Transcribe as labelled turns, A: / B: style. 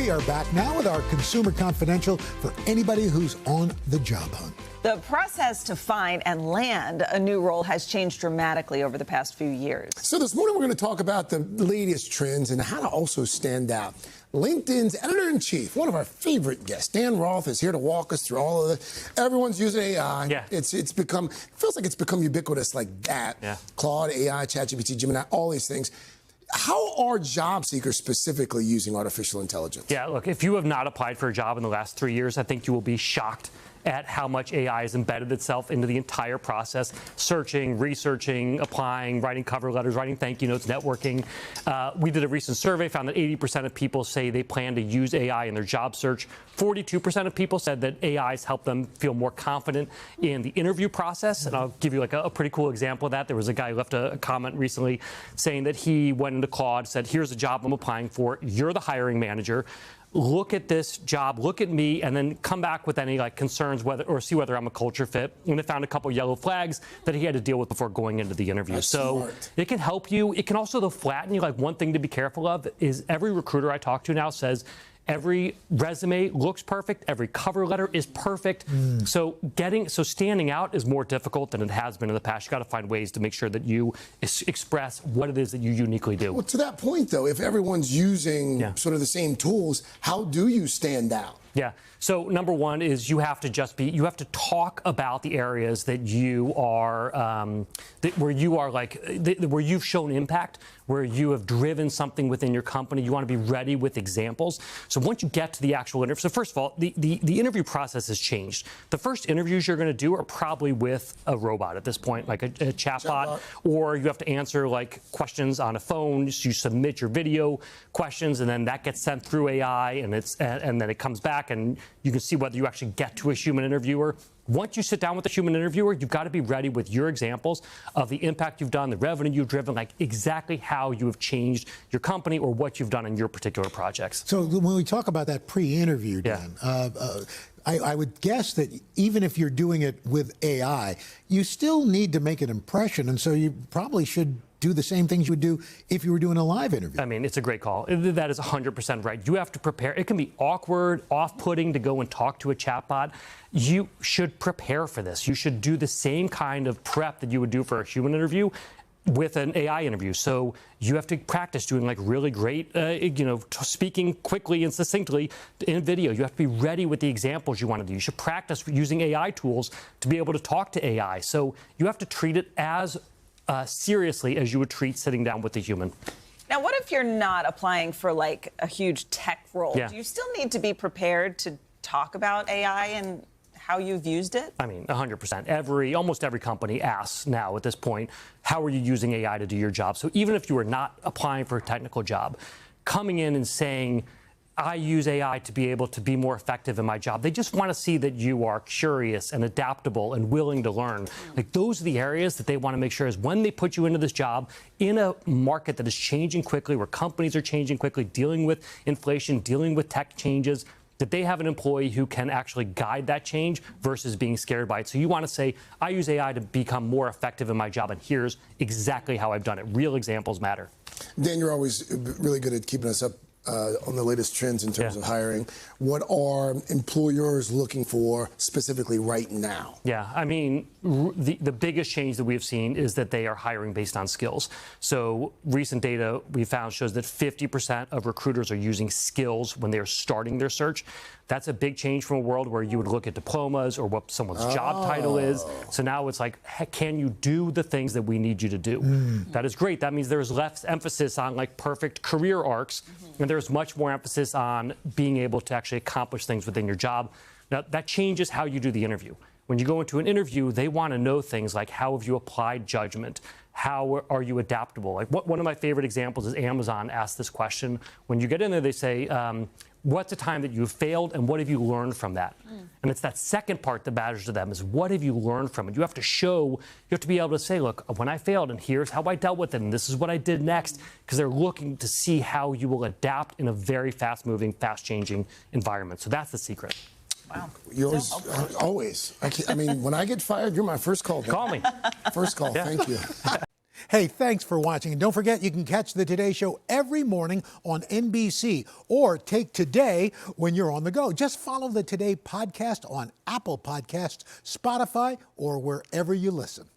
A: We are back now with our Consumer Confidential for anybody who's on the job hunt.
B: The process to find and land a new role has changed dramatically over the past few years.
C: So this morning we're going to talk about the latest trends and how to also stand out. LinkedIn's editor-in-chief, one of our favorite guests, Dan Roth, is here to walk us through all of it. Everyone's using AI.
D: Yeah.
C: It feels like it's become ubiquitous like that.
D: Yeah.
C: Claude, AI, ChatGPT, Gemini, all these things. How are job seekers specifically using artificial intelligence?
D: Yeah, look, if you have not applied for a job in the last 3 years, I think you will be shocked at how much AI has embedded itself into the entire process, searching, researching, applying, writing cover letters, writing thank you notes, networking. We did a recent survey, found that 80% of people say they plan to use AI in their job search. 42% of people said that AI has helped them feel more confident in the interview process. And I'll give you like a pretty cool example of that. There was a guy who left a comment recently saying that he went into Claude, said, here's a job I'm applying for. You're the hiring manager. Look at this job, look at me, and then come back with any like concerns or see whether I'm a culture fit. And they found a couple yellow flags that he had to deal with before going into the interview.
C: That's
D: so
C: smart.
D: It can help you. It can also though flatten you. Like one thing to be careful of is every recruiter I talk to now says every resume looks perfect. Every cover letter is perfect. So standing out is more difficult than it has been in the past. You got to find ways to make sure that you express what it is that you uniquely do.
C: Well, to that point, though, if everyone's using sort of the same tools, how do you stand out?
D: Yeah. So number one is you have to talk about the areas that you are, where you've shown impact, where you have driven something within your company. You want to be ready with examples. So once you get to the actual interview, so first of all, the interview process has changed. The first interviews you're going to do are probably with a robot at this point, like a chatbot, or you have to answer like questions on a phone. So you submit your video questions, and then that gets sent through AI, and then it comes back, and you can see whether you actually get to a human interviewer. Once you sit down with a human interviewer, you've got to be ready with your examples of the impact you've done, the revenue you've driven, like exactly how you have changed your company or what you've done in your particular projects.
A: So when we talk about that pre-interview, Dan, I would guess that even if you're doing it with AI, you still need to make an impression, and so you probably should do the same things you would do if you were doing a live interview.
D: I mean, it's a great call. That is 100% right. You have to prepare. It can be awkward, off-putting to go and talk to a chatbot. You should prepare for this. You should do the same kind of prep that you would do for a human interview with an AI interview. So you have to practice doing like really great, speaking quickly and succinctly in video. You have to be ready with the examples you want to do. You should practice using AI tools to be able to talk to AI. So you have to treat it as seriously as you would treat sitting down with a human.
B: Now, what if you're not applying for like a huge tech role?
D: Yeah.
B: Do you still need to be prepared to talk about AI and how you've used it?
D: I mean, 100%. Almost every company asks now at this point, how are you using AI to do your job? So even if you are not applying for a technical job, coming in and saying, I use AI to be able to be more effective in my job. They just want to see that you are curious and adaptable and willing to learn. Like those are the areas that they want to make sure is when they put you into this job in a market that is changing quickly, where companies are changing quickly, dealing with inflation, dealing with tech changes, that they have an employee who can actually guide that change versus being scared by it. So you want to say, I use AI to become more effective in my job, and here's exactly how I've done it. Real examples matter.
C: Dan, you're always really good at keeping us up on the latest trends in terms of hiring. What are employers looking for specifically right now?
D: Yeah, I mean, the biggest change that we've seen is that they are hiring based on skills. So recent data we found shows that 50% of recruiters are using skills when they're starting their search. That's a big change from a world where you would look at diplomas or what someone's job title is. So now it's like, can you do the things that we need you to do? That is great. That means there's less emphasis on like perfect career arcs, and there's much more emphasis on being able to actually accomplish things within your job. Now, that changes how you do the interview. When you go into an interview, they want to know things like how have you applied judgment? How are you adaptable? Like one of my favorite examples is Amazon asked this question. When you get in there, they say, what's a time that you failed and what have you learned from that? And it's that second part that matters to them is what have you learned from it? You have to be able to say, look, when I failed and here's how I dealt with it and this is what I did next, because they're looking to see how you will adapt in a very fast-moving, fast-changing environment. So that's the secret.
B: Wow.
C: You're always. I mean, when I get fired, you're my first call.
D: Call me.
C: First call. Thank you.
A: Hey, thanks for watching. And don't forget, you can catch the Today Show every morning on NBC or take Today when you're on the go. Just follow the Today podcast on Apple Podcasts, Spotify, or wherever you listen.